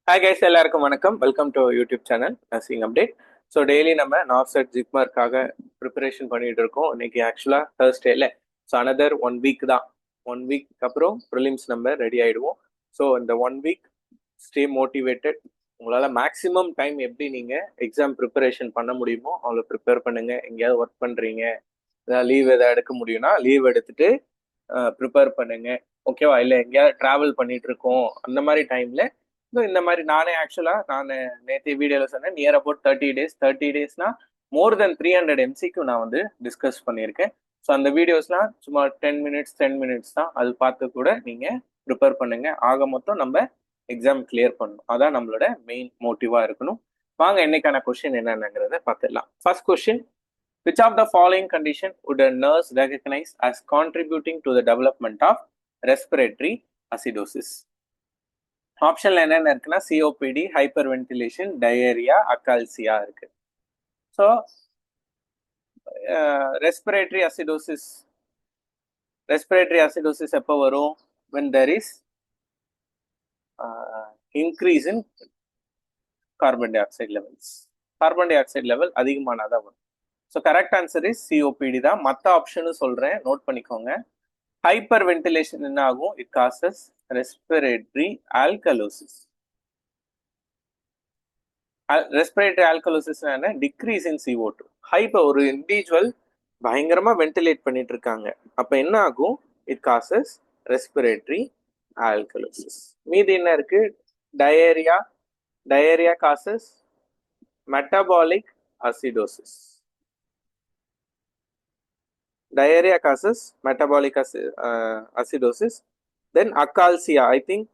Hi guys, எல்லாருக்கும் வணக்கம். Welcome to YouTube channel nursing update. So daily நம்ம north ஜிக்மார்க்காக preparation பண்ணிட்டு இருக்கோம். இன்னைக்கு ஆக்சுவலாக தேர்ஸ்டேல. ஸோ அனதர் 1 வீக் தான். 1 வீக் அப்புறம் ப்ரிலிம்ஸ் நம்ம ரெடி ஆகிடுவோம். ஸோ இந்த 1 வீக் ஸ்டே மோட்டிவேட்டட். உங்களால் மேக்ஸிமம் டைம் எப்படி நீங்கள் எக்ஸாம் ப்ரிப்பரேஷன் பண்ண முடியுமோ அவ்வளோ ப்ரிப்பேர் பண்ணுங்கள். எங்கேயாவது ஒர்க் பண்ணுறீங்க, ஏதாவது லீவ் எதாவது எடுக்க முடியும்னா லீவ் எடுத்துட்டு ப்ரிப்பேர் பண்ணுங்க. ஓகேவா? இல்லை எங்கேயாவது ட்ராவல் பண்ணிட்டு இருக்கோம் அந்த மாதிரி டைமில் இந்த மாதிரி நானே நான் நேற்று வீடியோவில் சொன்னேன், நியர் அபவுட் 30 டேஸ்னா மோர் தென் 300 MCQ நான் வந்து டிஸ்கஸ் பண்ணியிருக்கேன். ஸோ அந்த வீடியோஸ்லாம் சும்மா 10 மினிட்ஸ் தான். அது பார்த்து கூட நீங்கள் ப்ரிப்பேர் பண்ணுங்க. ஆக மொத்தம் நம்ம எக்ஸாம் கிளியர் பண்ணணும். அதான் நம்மளோட மெயின் மோட்டிவாக இருக்கணும். வாங்க இன்னைக்கான கொஸ்டின் என்னென்னங்கிறத பார்த்துடலாம். First question, which of the following condition would a nurse recognize as contributing to the development of respiratory acidosis? ஆப்ஷன்ல என்னென்ன இருக்குன்னா சிஓபிடி, ஹைப்பர் வென்டிலேஷன், டயரியா, அக்கால்சியா இருக்கு. ஸோ ரெஸ்பிரேட்டரி அசிடோசிஸ் எப்போ வரும்? when there is increase in carbon dioxide levels. Carbon di oxide level அதிகமானதான் வரும். So correct answer is COPD தான். மற்ற ஆப்ஷனும் சொல்றேன், நோட் பண்ணிக்கோங்க. ஹைப்பர் வென்டிலேஷன் என்ன ஆகும்? It causes respiratory alkalosis. Respiratory alkalosis என்ன? Decrease in CO2. ஹைப்பர் ஒரு இண்டிவிஜுவல் பயங்கரமா வென்டிலேட் பண்ணிட்டு இருக்காங்க, அப்ப என்ன ஆகும்? It causes respiratory alkalosis. மீதி என்ன இருக்கு? Diarrhoea causes metabolic acidosis. Diarrhea causes metabolic acidosis. Then achalasia, I think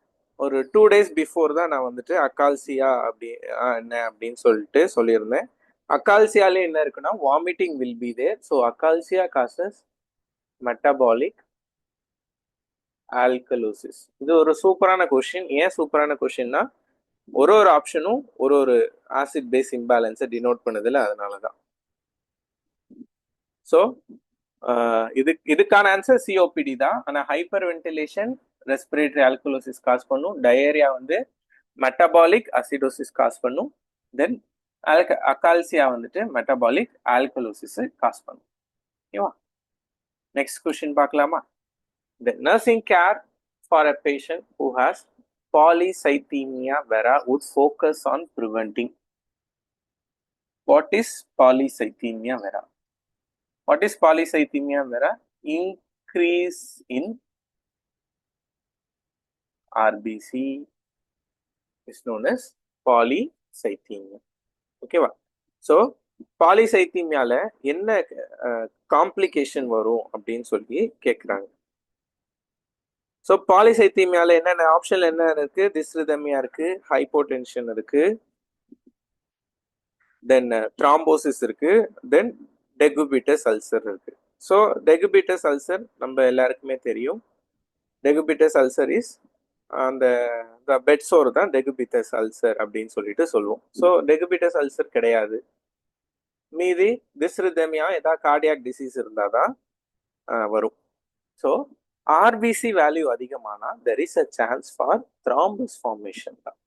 ஒரு 2 days பிஃபோர் தான் நான் வந்துட்டு அக்கால்சியா என்ன அப்படின்னு சொல்லியிருந்தேன். அக்கால்சியாலே என்ன இருக்குன்னா vomiting will be there. So achalasia causes metabolic alkalosis. இது ஒரு சூப்பரான கொஸ்டின். ஏன் சூப்பரான கொஸ்டின்னா ஒரு ஆப்ஷனும் ஒரு ஆசிட் பேஸ் இம்பேலன்ஸை டினோட் பண்ணுதில்ல, அதனால தான். ஸோ இதுக்கான ஆன்சர் சிஓபிடி தான். ஆனால் hyper ventilation respiratory alkalosis cos பண்ணும். டயரியா வந்து மெட்டபாலிக் அசிடோசிஸ் காஸ் பண்ணும். தென் அக்கால்சியா வந்துட்டு மெட்டபாலிக் ஆல்கலோசிஸ் காஸ் பண்ணும். ஓகேவா? நெக்ஸ்ட் கொஸ்டின் பார்க்கலாமா? The nursing care for a patient who has polycythemia vera would focus on preventing. What is polycythemia vera? What is polycythemia vera? Increase in RBC is known as polycythemia. ஓகேவா? So பாலிசைத்தீமியால என்ன complication வரும் அப்படின்னு சொல்லி கேட்குறாங்க. So பாலிசைத்தீமியால என்னென்ன ஆப்ஷன்ல என்ன இருக்கு? டிஸ்ரிதமியா இருக்கு, ஹைப்போடென்ஷன் இருக்கு, தென் த்ராம்போசிஸ் இருக்கு, தென் டெகுபிட்டஸ் அல்சர் இருக்கு. ஸோ டெகுபிட்டஸ் அல்சர் நம்ம எல்லாருக்குமே தெரியும். டெகுபிட்டஸ் அல்சர் இஸ் அந்த பெட் சோர் தான் டெகுபிட்டஸ் அல்சர் அப்படின்னு சொல்லிட்டு சொல்லுவோம். ஸோ டெகுபிட்டஸ் அல்சர் கிடையாது. மீதி டிஸ்ரிதமியா, ஏதாவது கார்டியாக் டிசீஸ் இருந்தால் தான் வரும். ஸோ ஆர்பிசி வேல்யூ அதிகமானா there is a chance for thrombus formation தான்.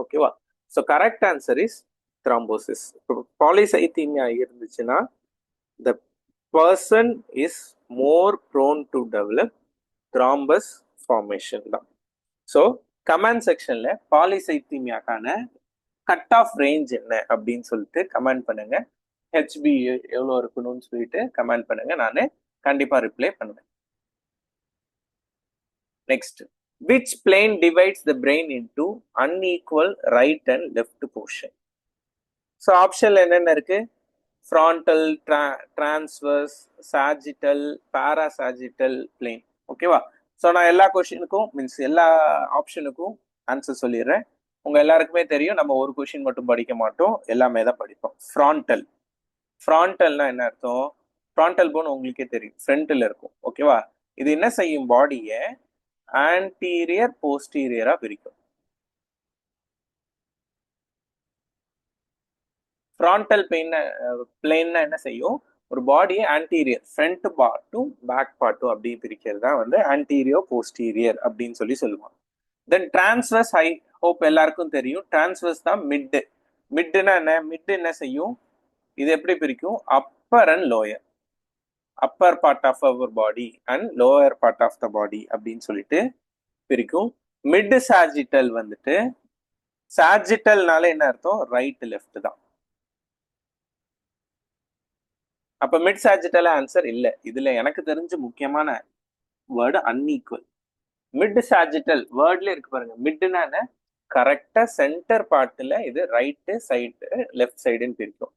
ஓகேவா? So correct answer is thrombosis. Polycythaemia இருந்துச்சுன்னா the person is more prone to develop thrombus formation தான். ஸோ கமெண்ட் செக்ஷன்ல பாலிசைத்தீமியாக்கான கட் ஆஃப் ரேஞ்ச் என்ன அப்படின்னு சொல்லிட்டு கமெண்ட் பண்ணுங்க. ஹெச்பி எவ்வளோ இருக்கணும்னு சொல்லிட்டு கமெண்ட் பண்ணுங்க, நான் கண்டிப்பா ரிப்ளை பண்ணுவேன். Next, which plane divides the brain into unequal right and left portion? So ஆப்ஷன்ல என்னென்ன இருக்கு? Frontal, transverse, sagittal, parasagittal plane. ஓகேவா? ஸோ நான் எல்லா கொஸ்டினுக்கும் எல்லா ஆப்ஷனுக்கும் ஆன்சர் சொல்லிடுறேன். உங்க எல்லாருக்குமே தெரியும், நம்ம ஒரு கொஸ்டின் மட்டும் படிக்க மாட்டோம், எல்லாமே தான் படிப்போம். ஃப்ரான்டல்னா என்ன அர்த்தம்? ஃப்ரான்டல் போன் உங்களுக்கே தெரியும், ஃப்ரண்ட்ல இருக்கும். ஓகேவா? இது என்ன செய்யும்? பாடியை ஆன்டீரியர் போஸ்டீரியரா பிரிக்கும். ஃப்ரான்டல் பிளேன்னா என்ன செய்யும்? ஒரு பாடியை ஆன்டீரியர், ஃப்ரண்ட் பார்ட்டும் பேக் பார்ட்டும் அப்படி பிரிக்கிறது தான் வந்து ஆன்டீரியோ போஸ்டீரியர் அப்படின்னு சொல்லுவாங்க. தென் டிரான்ஸ்வர்ஸ் ஐ ஹோப் எல்லாருக்கும் தெரியும். டிரான்ஸ்வர்ஸ் தான் மிட். மிட்னா என்ன? மிட் என்ன செய்யும்? இது எப்படி பிரிக்கும்? Upper and lower. Upper part of our body and lower part of the body அப்படின்னு சொல்லிட்டு பிரிக்கும். மிட் சாஜிட்டல் வந்துட்டு, சாஜிட்டல்னால என்ன அர்த்தம்? ரைட் லெஃப்ட் தான். அப்ப மிட் சாஜிட்டல் ஆன்சர் இல்ல. இதுல எனக்கு தெரிஞ்ச முக்கியமான வேர்டு அன்ஈக்குவல். மிட் சாஜிட்டல் வேர்ட்ல இருக்கு பாருங்க. மிட்னா கரெக்டா சென்டர் பார்ட்ல இது ரைட்டு சைடு லெஃப்ட் சைடுன்னு பிரிக்கும்.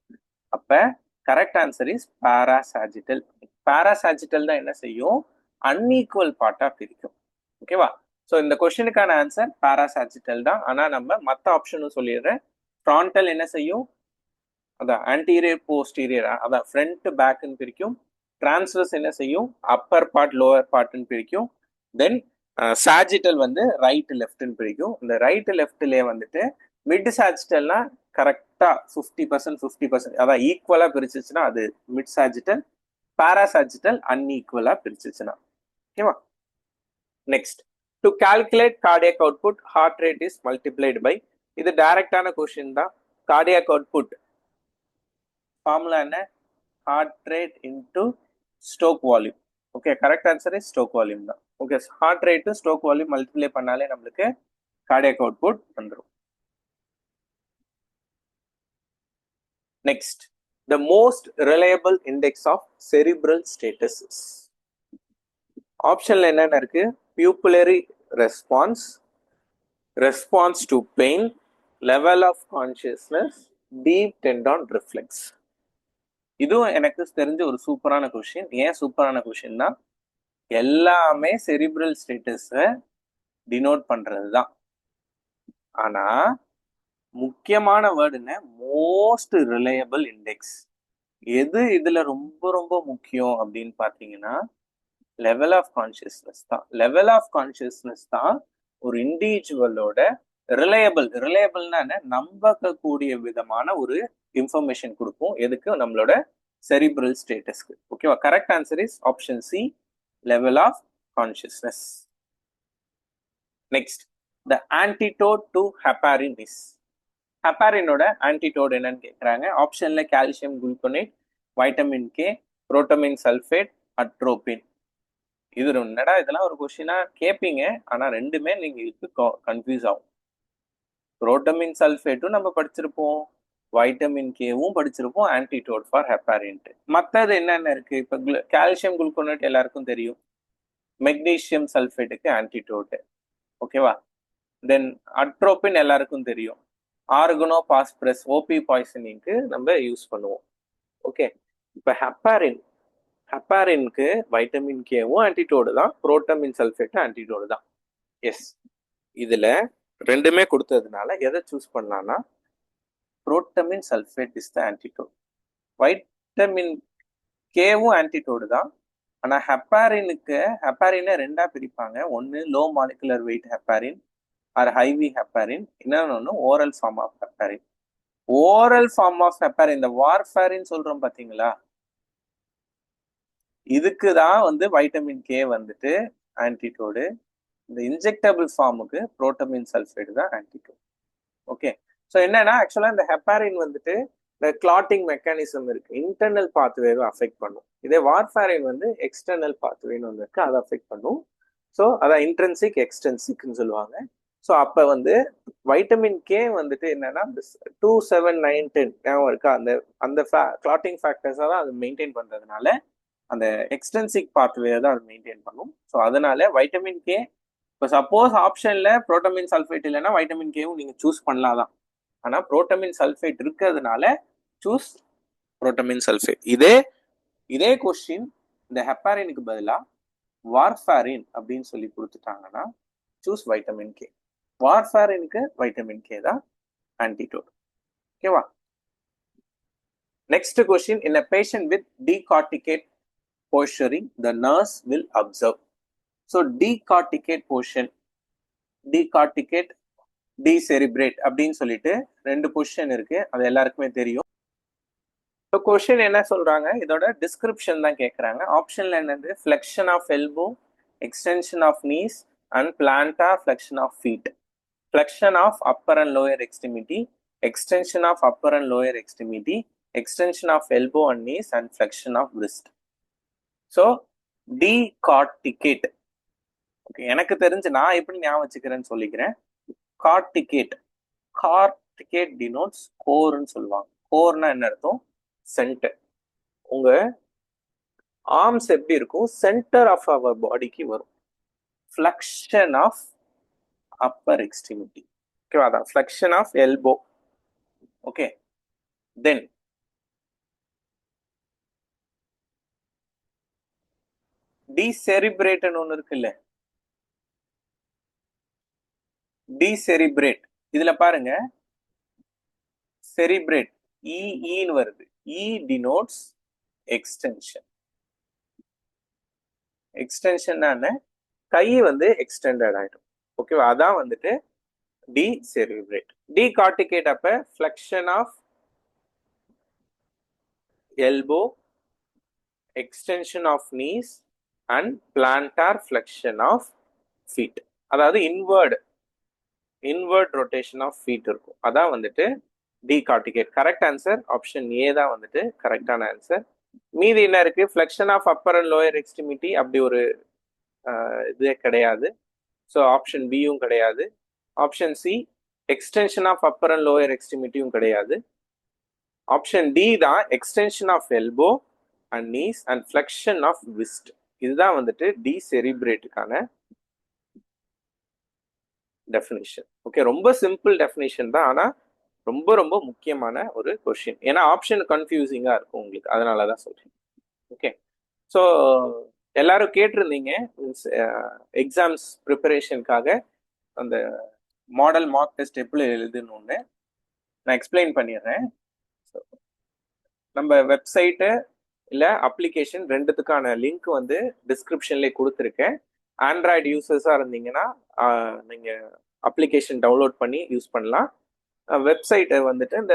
அப்ப கரெக்ட் ஆன்சர் இஸ் பாராசாஜிட்டல். பாராசாஜிட்டல் தான் என்ன செய்யும்? அன்ஈக்குவல் பார்ட்டா பிரிக்கும். ஓகேவா? ஸோ இந்த கொஸ்டினுக்கான ஆன்சர் பாராசாஜிட்டல் தான். ஆனா நம்ம மற்ற ஆப்ஷனும் சொல்லிடுறேன். ஃப்ரான்டல் என்ன செய்யும்? அதான் ஆன்டீரியர் போஸ்டீரியர், அதான் ஃப்ரண்ட் பேக்னு பிரிக்கும். டிரான்ஸ்வர்ஸ் என்ன செய்யும்? அப்பர் பார்ட் லோவர் பார்ட்னு பிரிக்கும். தென் சாஜிட்டல் வந்து ரைட் லெஃப்ட்னு பிரிக்கும். இந்த ரைட் லெஃப்ட்லேயே வந்துட்டு மிட் சாஜிட்டல்னா கரெக்டா 50% 50%, அதான் ஈக்குவலா பிரிச்சுச்சுன்னா அது மிட் சாஜிட்டல். பாராசாஜிட்டல் அன்ஈக்குவலா பிரிச்சுச்சுன்னா. ஓகேவா? Next, to calculate cardiac output heart rate is multiplied by. இது டைரக்டான கொஸ்டின் தான். கார்டியாக் அவுட்புட் ஃபார்முலா என்ன? Heart rate into stroke volume. Okay, correct answer is stroke volume தான். Okay, heart rate stroke volume multiply பண்ணாலே நம்மளுக்கு cardiac output வந்துடும். Next, the most reliable index of cerebral status is. ஆப்ஷன்ல என்னென்ன இருக்கு? pupillary response, response to pain, level of consciousness, deep tendon reflex. இதுவும் எனக்கு தெரிஞ்ச ஒரு சூப்பரான கொஸ்டின். ஏன் சூப்பரான கொஸ்டின்னா, எல்லாமே செரிப்ரல் ஸ்டேட்டஸை டினோட் பண்றது தான். ஆனா முக்கியமான வேர்டுன்னு மோஸ்ட் ரிலையபிள் இண்டெக்ஸ். எது இதுல ரொம்ப ரொம்ப முக்கியம் அப்படின்னு பாத்தீங்கன்னா, லெவல் ஆஃப் கான்சியஸ்னஸ் தான். லெவல் ஆஃப் கான்சியஸ்னஸ் தான் ஒரு இண்டிவிஜுவலோட ரிலையபிள்னா நம்பக்கூடிய விதமான ஒரு இன்ஃபர்மேஷன் கொடுக்கும். எதுக்கு? நம்மளோட செரிப்ரல் ஸ்டேட்டஸ்க்கு. ஓகேவா? Correct answer is option C, level of consciousness. Next, the antidote to heparin is. ஹெப்பாரினோட ஆன்டிடோட் என்னன்னு கேட்குறாங்க. ஆப்ஷன்ல calcium gluconate, vitamin K, protamine sulphate, atropine. இது என்னடா இதெல்லாம் ஒரு கொஸ்டினா கேட்பீங்க. ஆனா ரெண்டுமே நீங்களுக்கு கன்ஃபியூஸ் ஆகும். புரோட்டமின் சல்ஃபேட்டும் நம்ம படிச்சிருப்போம், வைட்டமின் கேவும் படிச்சிருப்போம், ஆன்டிடோட் ஃபார் ஹெப்பாரின்ட்டு. மற்றது என்னென்ன இருக்கு? இப்போ கால்சியம் குளுக்கோனேட் எல்லாருக்கும் தெரியும், மெக்னீசியம் சல்ஃபேட்டுக்கு ஆன்டிடோட். ஓகேவா? தென் அட்ரோபின் எல்லாருக்கும் தெரியும், ஆர்கனோ பாஸ்பரஸ் ஓபி பாய்சனிங்க்கு நம்ம யூஸ் பண்ணுவோம். ஓகே, இப்போ ஹெப்பாரினுக்கு வைட்டமின் கேவும் ஆன்டிடோடு தான், புரோட்டமின் சல்ஃபேட்டும் ஆன்டிடோடு தான். எஸ், இதுல ரெண்டுமே கொடுத்ததுனால எதை சூஸ் பண்ணலாம்னா, protamine sulphate is the antidote. Vitamin கேவும் ஆன்டிடோடு தான். ஆனா ஹெப்பாரினை ரெண்டா பிரிப்பாங்க. ஒன்னு low molecular weight heparin or ஹைவி ஹெப்பாரின், இன்னொன்னு oral form of heparin. Oral form of heparin, இந்த வார்ஃபாரின் சொல்றோம் பாத்தீங்களா, இதுக்கு தான் வந்து வைட்டமின் கே வந்துட்டு ஆன்டிடோடு. இந்த இன்ஜெக்டபிள் ஃபார்முக்கு புரோட்டமின் சல்ஃபேட் தான் ஆன்டிடோட். ஓகே, ஸோ என்னன்னா ஆக்சுவலா இந்த ஹெப்பாரின் வந்துட்டு இந்த கிளாட்டிங் மெக்கானிசம் இருக்கு, இன்டர்னல் பாத்வேவை அஃபெக்ட் பண்ணும். இதே வார்ஃபாரின் வந்து எக்ஸ்டர்னல் பாத்வேன்னு ஒன்று இருக்கு, அதை அஃபெக்ட் பண்ணும். ஸோ அதான் இன்ட்ரென்சிக் எக்ஸ்டென்சிக்னு சொல்லுவாங்க. ஸோ அப்போ வந்து வைட்டமின் கே வந்துட்டு என்னன்னா 2, 7, 9, 10 ஞாபகம் இருக்கா, அந்த கிளாட்டிங் ஃபேக்டர்ஸாக தான் அது மெயின்டைன் பண்றதுனால அந்த எக்ஸ்டென்சிக் பாத்வே தான் அது மெயின்டைன் பண்ணும். ஸோ அதனால வைட்டமின் கே, இப்போ சப்போஸ் ஆப்ஷன்ல புரோட்டமின் சல்ஃபேட் இல்லைன்னா வைட்டமின் கேவும் நீங்க சூஸ் பண்ணலாம் தான். ஆனா புரோட்டமின் சல்ஃபேட் இருக்கிறதுனால சூஸ் புரோட்டமின் சல்ஃபேட். இதே கொஸ்டின் இந்த ஹெப்பாரினுக்கு பதிலா வார்ஃபாரின் அப்படின்னு சொல்லி கொடுத்துட்டாங்கன்னா சூஸ் வைட்டமின் கே. வார்ஃபாரினுக்கு வைட்டமின் கே தான் ஆன்டிடோட். ஓகேவா? Next question, in a patient with decorticate posturing, the nurse will observe. So decorticate portion, decorticate, decerebrate அப்படின்னு சொல்லிட்டு ரெண்டு பொசிஷன் இருக்கு, அது எல்லாருக்குமே தெரியும். ஸோ கொஸ்டின் என்ன சொல்றாங்க, இதோட டிஸ்கிரிப்ஷன் தான் கேட்குறாங்க. ஆப்ஷன்ல என்னது? Flexion of elbow, extension of knees, and plantar flexion of feet. Flexion of upper and lower extremity, extension of upper and lower extremity, extension of elbow and knees, and flexion of wrist. So decorticate. Okay, எனக்கு தெரிஞ்சு நான் எப்படி ஞாபகம் வச்சுக்கிறேன்னு சொல்லிக்கிறேன். கார்டிகேட், கார்டிகேட் denotes கோர்னு சொல்லுவாங்க. கோர்னா என்ன அர்த்தம்? Centre. உங்க ஆர்ம்ஸ் எப்படி இருக்கும்? சென்டர் ஆஃப் அவர் பாடிக்கு வரும். Flexion of upper extremity. ஓகேவா? அதான் flexion of elbow. Okay, then டீசெரிப்ரேட்னு ஒன்று இருக்குல்ல, டீசெரிப்ரேட். இதுல பாருங்க, செரிப்ரேட் இன்னு வருது. E denotes extension. எக்ஸ்டென்ஷன் கை வந்து எக்ஸ்டெண்டட் ஆயிடும். ஓகேவா? அதான் வந்துட்டு டீசெரிப்ரேட். டீகார்டிகேட் அப்ப flexion of elbow, extension of knees and plantar flexion of feet. அதாவது இன்வர்ட் ரொட்டேஷன் ஆஃப் ஃபீட் இருக்கும். அதான் வந்துட்டு decorticate. Correct answer option A தான் வந்துட்டு கரெக்டான ஆன்சர். மீதி என்ன இருக்கு? Flexion of upper and lower extremity அப்படி ஒரு இதே கிடையாது. ஸோ ஆப்ஷன் பியும் கிடையாது. Option C extension of upper and lower எக்ஸ்ட்ரிமிட்டியும் கிடையாது. ஆப்ஷன் டி தான் extension of elbow and knees and flexion of wrist. இதுதான் வந்துட்டு டீசெரிப்ரேட்டுக்கான டெஃபினிஷன். ஓகே, ரொம்ப சிம்பிள் டெஃபினிஷன் தான், ஆனால் ரொம்ப ரொம்ப முக்கியமான ஒரு கொஸ்டின். ஏன்னா ஆப்ஷன் கன்ஃபியூசிங்காக இருக்கும் உங்களுக்கு, அதனால தான் சொல்றேன். ஓகே, ஸோ எல்லாரும் கேட்டிருந்தீங்க எக்ஸாம்ஸ் ப்ரிப்பரேஷனுக்காக அந்த மாடல் மார்க் டெஸ்ட் எப்படி எழுதுன்னு. நான் எக்ஸ்பிளைன் பண்ணிடுறேன். நம்ம வெப்சைட்டு இல்லை அப்ளிகேஷன் ரெண்டுத்துக்கான லிங்க் வந்து டிஸ்கிரிப்ஷன்லேயே கொடுத்துருக்கேன். ஆண்ட்ராய்டு யூசர்ஸாக இருந்தீங்கன்னா நீங்கள் அப்ளிகேஷன் டவுன்லோட் பண்ணி யூஸ் பண்ணலாம். வெப்சைட்டை வந்துட்டு இந்த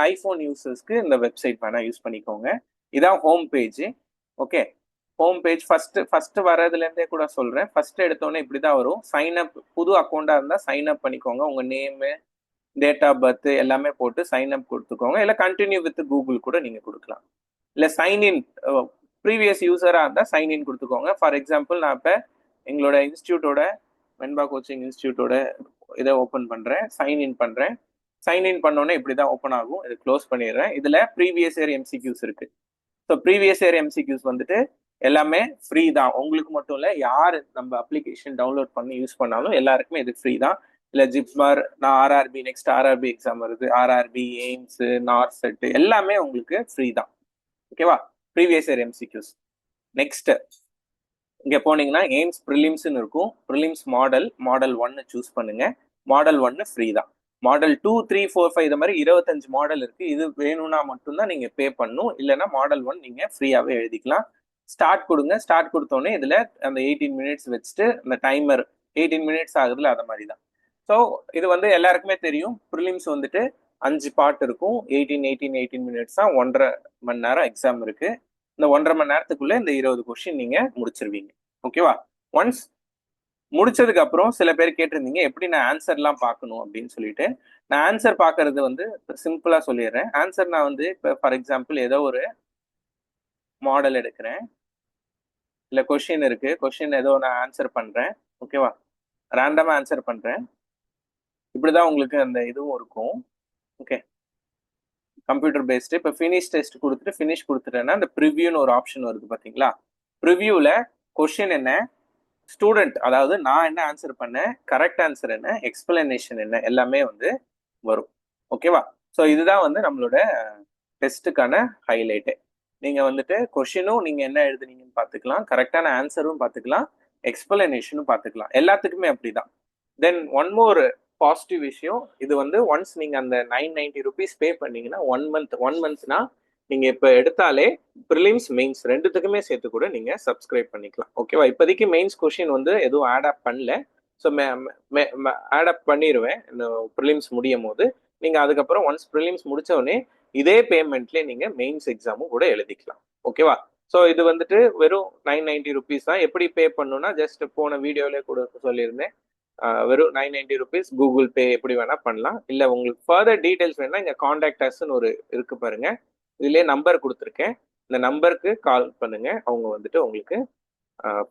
ஐஃபோன் யூசர்ஸ்க்கு இந்த வெப்சைட் வேணால் யூஸ் பண்ணிக்கோங்க. இதான் home page. Okay, home page first வரதுலேருந்தே கூட சொல்கிறேன். ஃபஸ்ட்டு எடுத்தோன்னே இப்படி தான் வரும். சைன் அப், புது அக்கௌண்ட்டாக இருந்தால் சைன் அப் பண்ணிக்கோங்க. உங்கள் நேமு, டேட் ஆஃப் பர்த் எல்லாமே போட்டு சைன் அப் கொடுத்துக்கோங்க. இல்லை கண்டினியூ வித் கூகுள் கூட நீங்கள் கொடுக்கலாம். இல்லை சைன்இன், ப்ரீவியஸ் யூஸராக இருந்தால் சைன்இன் கொடுத்துக்கோங்க. ஃபார் எக்ஸாம்பிள், நான் இப்போ எங்களோட இன்ஸ்டியூட்டோட, வெண்பா கோச்சிங் இன்ஸ்டியூட்டோட இதை ஓப்பன் பண்ணுறேன், சைன்இன் பண்ணுறேன். சைன்இன் பண்ணோன்னே இப்படி தான் ஓப்பன் ஆகும். இதை க்ளோஸ் பண்ணிடுறேன். இதில் ப்ரீவியஸ் இயர் எம்சிக்யூஸ் இருக்குது. ஸோ ப்ரீவியஸ் இயர் எம்சிக்யூஸ் வந்துட்டு எல்லாமே ஃப்ரீ தான். உங்களுக்கு மட்டும் இல்லை, யார் நம்ம அப்ளிகேஷன் டவுன்லோட் பண்ணி யூஸ் பண்ணாலும் எல்லாருக்குமே இது ஃப்ரீ தான். இல்லை ஜிப்மர், நான் ஆர்ஆர்பி, நெக்ஸ்ட் ஆர்ஆர்பி எக்ஸாம் வருது, ஆர்ஆர்பி, எய்ம்ஸ், நார்த் செட் எல்லாமே உங்களுக்கு ஃப்ரீ தான். ஓகேவா? Previous year MCQs. நெக்ஸ்ட் இங்கே போனீங்கன்னா எய்ம்ஸ் ப்ரிலிம்ஸ்ன்னு இருக்கும். ப்ரிலிம்ஸ் மாடல் 1 சூஸ் பண்ணுங்க. மாடல் 1 ஃப்ரீ தான். மாடல் 2, 3, 4, 5 இது மாதிரி 25 மாடல் இருக்கு. இது வேணும்னா மட்டும்தான் நீங்க பே பண்ணணும். இல்லைன்னா மாடல் 1 நீங்க ஃப்ரீயாவே எழுதிக்கலாம். ஸ்டார்ட் கொடுங்க. ஸ்டார்ட் கொடுத்தோன்னே இதுல அந்த 18 மினிட்ஸ் வச்சுட்டு அந்த டைமர் 18 மினிட்ஸ் ஆகுதுல, அது மாதிரி தான். ஸோ இது வந்து எல்லாருக்குமே தெரியும். ப்ரிலிம்ஸ் வந்துட்டு 5 பார்ட் இருக்கும். 18 மினிட்ஸ் தான். 1.5 மணி நேரம் எக்ஸாம் இருக்கு. இந்த 1.5 மணி நேரத்துக்குள்ள இந்த 20 கொஸ்டின் நீங்க முடிச்சிருவீங்க. ஓகேவா? ஒன்ஸ் முடிச்சதுக்கு அப்புறம் சில பேர் கேட்டிருந்தீங்க எப்படி நான் ஆன்சர்லாம் பார்க்கணும் அப்படின்னு சொல்லிட்டு. நான் ஆன்சர் பார்க்கறது வந்து சிம்பிளா சொல்லிடுறேன். ஆன்சர் நான் வந்து இப்போ ஃபார் எக்ஸாம்பிள் ஏதோ ஒரு மாடல் எடுக்கிறேன், இல்லை கொஷின் இருக்கு, கொஷின் ஏதோ நான் ஆன்சர் பண்றேன். ஓகேவா? ரேண்டமா ஆன்சர் பண்றேன். இப்படிதான் உங்களுக்கு அந்த இதுவும் இருக்கும். Okay, computer based. இப்போ ஃபினிஷ் டெஸ்ட் கொடுத்துட்டு ஃபினிஷ் கொடுத்துட்டேன்னா இந்த ப்ரிவியூன்னு ஒரு ஆப்ஷன் வருது பார்த்தீங்களா? ப்ரிவியூவில் கொஷின் என்ன, ஸ்டூடெண்ட், அதாவது நான் என்ன ஆன்சர் பண்ணேன், கரெக்ட் ஆன்சர் என்ன, எக்ஸ்பிளனேஷன் என்ன, எல்லாமே வந்து வரும். ஓகேவா? ஸோ இதுதான் வந்து நம்மளோட டெஸ்ட்டுக்கான ஹைலைட்டு. நீங்கள் வந்துட்டு கொஷினும் நீங்கள் என்ன எழுதுனீங்கன்னு பார்த்துக்கலாம், கரெக்டான ஆன்சரும் பார்த்துக்கலாம், எக்ஸ்பிளனேஷனும் பார்த்துக்கலாம். எல்லாத்துக்குமே அப்படிதான். தென் ஒன் மோர் பாசிட்டிவ் விஷயம், இது வந்து ஒன்ஸ் நீங்கள் அந்த 990 rupees பே பண்ணீங்கன்னா 1 மந்த்னா நீங்கள் இப்போ எடுத்தாலே ப்ரிலிம்ஸ் மெயின்ஸ் ரெண்டுத்துக்குமே சேர்த்து கூட நீங்கள் சப்ஸ்கிரைப் பண்ணிக்கலாம். ஓகேவா? இப்போதைக்கு மெயின்ஸ் கொஷின் வந்து எதுவும் ஆட் அப் பண்ணல. ஸோ ஆட் அப் பண்ணிடுவேன் இந்த ப்ரிலிம்ஸ் முடியும் போது. நீங்கள் அதுக்கப்புறம் ஒன்ஸ் ப்ரிலிம்ஸ் முடித்தோடனே இதே பேமெண்ட்லேயே நீங்கள் மெயின்ஸ் எக்ஸாமும் கூட எழுதிக்கலாம். ஓகேவா? ஸோ இது வந்துட்டு வெறும் 990 rupees தான். எப்படி பே பண்ணணும்னா ஜஸ்ட் போன வீடியோவிலே கூட சொல்லியிருந்தேன். வெறும் 990 rupees கூகுள் பே எப்படி வேணா பண்ணலாம். இல்லை உங்களுக்கு ஃபர்தர் டீடைல்ஸ் வேணா இங்கே காண்டாக்ட் அஸ்ன்னு ஒரு இருக்கு பாருங்க, இதுலேயே நம்பர் கொடுத்துருக்கேன். இந்த நம்பருக்கு கால் பண்ணுங்க, அவங்க வந்துட்டு உங்களுக்கு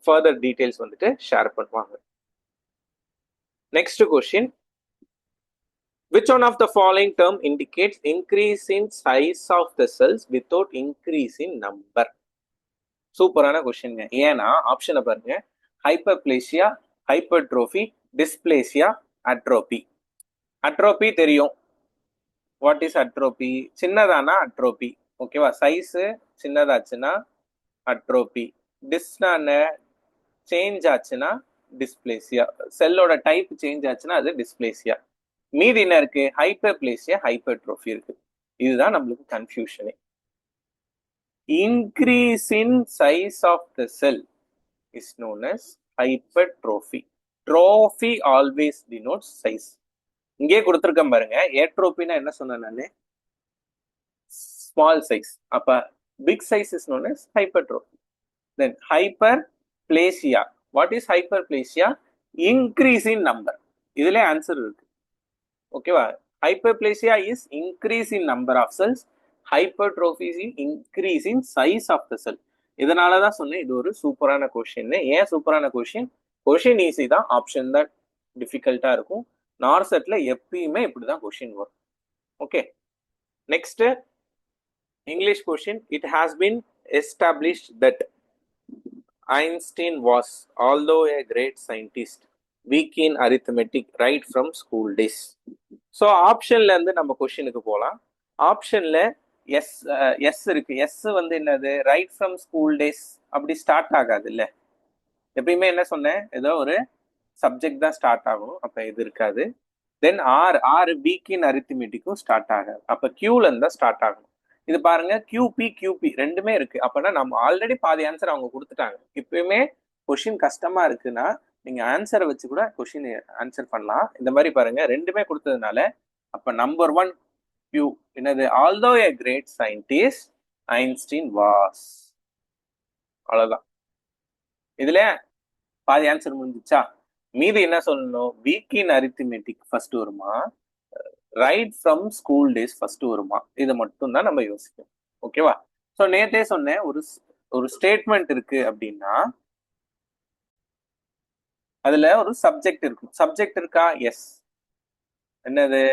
ஃபர்தர் டீடைல்ஸ் வந்துட்டு ஷேர் பண்ணுவாங்க. Next question, which one of the following term indicates increase in size of the cells without increase in number? சூப்பரான கொஸ்டின்ங்க. ஏன்னா ஆப்ஷனை பாருங்க, hyperplasia, hypertrophy, dysplasia, atrophy. Atrophy தெரியும், வாட் இஸ் அட்ரோபி? சின்னதானா அட்ரோபி, ஓகேவா? Size சின்னதாச்சுன்னா அட்ரோபி. டிஸ்னான சேஞ்ச் ஆச்சுன்னா டிஸ்பிளேசியா. செல்லோட டைப் சேஞ்ச் ஆச்சுன்னா அது டிஸ்பிளேசியா. மீதி என்ன இருக்கு? ஹைப்பர்பிளேசியா, ஹைப்பர்ட்ரோஃபி இருக்கு. இதுதான் நம்மளுக்கு கன்ஃபியூஷனே. Increase in size of the cell is known as hypertrophy. Trophy always denotes size. இங்கே கொடுத்துருக்கேன் பாருங்க, ஏட்ரோபினா என்ன சொன்னேன் நானு? Small size. அப்ப big size is known as hypertrophy. Then hyperplasia. What is hyperplasia? Increase in number. இதுல ஆன்சர் இருக்கு, ஓகேவா? Hyperplasia is increase in number of cells. Hypertrophy is increase in size of the cell. இதனால தான் சொன்னேன் இது ஒரு சூப்பரான கொஸ்டின். ஏன் சூப்பரான கொஸ்டின்? கொஸ்டின் ஈஸி தான், ஆப்ஷன் தான் டிஃபிகல்ட்டா இருக்கும். நார்செட்ல எப்பயுமே இப்படிதான் கொஸ்டின் வரும். Okay, next English question. It has been established that Einstein was, although a great scientist, weak in arithmetic right from school days. So ஆப்ஷன்ல இருந்து நம்ம கொஸ்டினுக்கு போகலாம். ஆப்ஷன்ல எஸ் இருக்கு. எஸ் வந்து என்னது? Right from school days. அப்படி ஸ்டார்ட் ஆகாது இல்ல. எப்பயுமே என்ன சொன்னேன், ஏதோ ஒரு சப்ஜெக்ட் தான் ஸ்டார்ட் ஆகும், அப்ப இது இருக்காது. தென் ஆர் வீக் இன் அரித்மெட்டிக்கும் ஸ்டார்ட் ஆகாது, அப்ப கியூல இருந்தா ஸ்டார்ட் ஆகும். இது பாருங்க, கியூபி ரெண்டுமே இருக்கு. அப்பனா நம்ம ஆல்ரெடி பாதி ஆன்சர் அவங்க கொடுத்துட்டாங்க. இப்பயுமே கொஸ்டின் கஷ்டமா இருக்குன்னா நீங்க ஆன்சரை வச்சு கூட கொஸ்டின் ஆன்சர் பண்ணலாம். இந்த மாதிரி பாருங்க, ரெண்டுமே கொடுத்ததுனால அப்ப நம்பர் 1 Q என்னது? although a great scientist, Einstein was. அவ்வளவுதான். இதுல பாதி ஆன்சர் முடிஞ்சிச்சா? மீதி என்ன சொல்லணும்? வீக் இன் அரித்மெட்டிக் ஃபர்ஸ்ட் வருமா, right from school days first வருமா? இதை மட்டும் தான் நம்ம யோசிக்கணும், ஓகேவா? ஸோ நேத்தே சொன்னேன், ஒரு ஸ்டேட்மெண்ட் இருக்கு அப்படின்னா அதுல ஒரு சப்ஜெக்ட் இருக்கும். சப்ஜெக்ட் இருக்கா? எஸ். என்னது?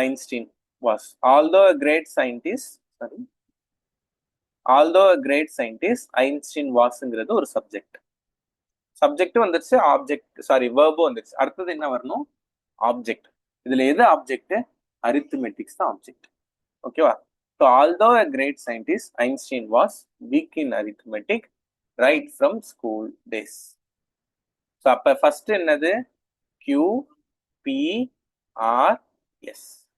Einstein was, although a great scientist, Einstein wasங்கிறது ஒரு சப்ஜெக்ட். சப்ஜெக்ட் வந்துருச்சு, ஆப்ஜெக்ட் வெர்பும் வந்துருச்சு. அடுத்தது என்ன வரணும்? ஆப்ஜெக்ட். இதுல எது ஆப்ஜெக்ட்? அரித்மெட்டிக்ஸ் தான் ஆப்ஜெக்ட், ஓகேவா? So although a great scientist, Einstein was weak in arithmetic right from school days. So அப்ப ஃபர்ஸ்ட் என்னது? QPRS.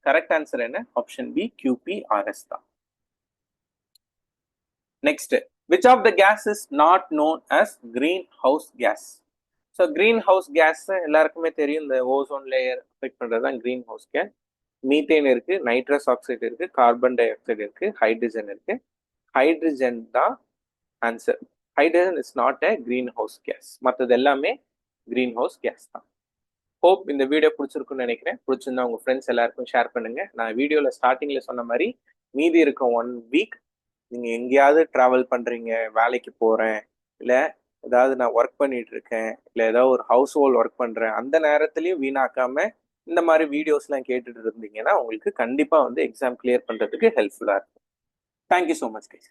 கரெக்ட் ஆன்சர் என்ன? ஆப்ஷன் பி, QPRS தான். Next, which of the gas is not known as greenhouse gas? So green house case எல்லாருக்குமே தெரியும், இந்த ozone layer affect பண்றது தான் green house case. Methane இருக்கு, நைட்ரஸ் ஆக்சைடு இருக்கு, கார்பன் டை ஆக்சைடு இருக்கு, ஹைட்ரஜன் இருக்கு. ஹைட்ரஜன் தான் answer. Hydrogen is not a green house case, மற்றது எல்லாமே கிரீன் ஹவுஸ் கேஸ் தான். ஹோப் இந்த வீடியோ பிடிச்சிருக்குன்னு நினைக்கிறேன். பிடிச்சிருந்தா உங்க ஃப்ரெண்ட்ஸ் எல்லாருக்கும் ஷேர் பண்ணுங்க. நான் வீடியோல ஸ்டார்டிங்ல சொன்ன மாதிரி மீதி இருக்க 1 வீக் நீங்க எங்கேயாவது டிராவல் பண்றீங்க, வேலைக்கு போறேன், இல்ல ஏதாவது நான் ஒர்க் பண்ணிட்டு இருக்கேன், இல்ல ஏதாவது ஒரு ஹவுஸ் ஹோல்ட் ஒர்க் பண்றேன், அந்த நேரத்திலயும் வீணாக்காம இந்த மாதிரி வீடியோஸ் எல்லாம் கேட்டுட்டு இருந்தீங்கன்னா உங்களுக்கு கண்டிப்பா வந்து எக்ஸாம் கிளியர் பண்றதுக்கு ஹெல்ப்ஃபுல்லா இருக்கும். Thank you so much guys.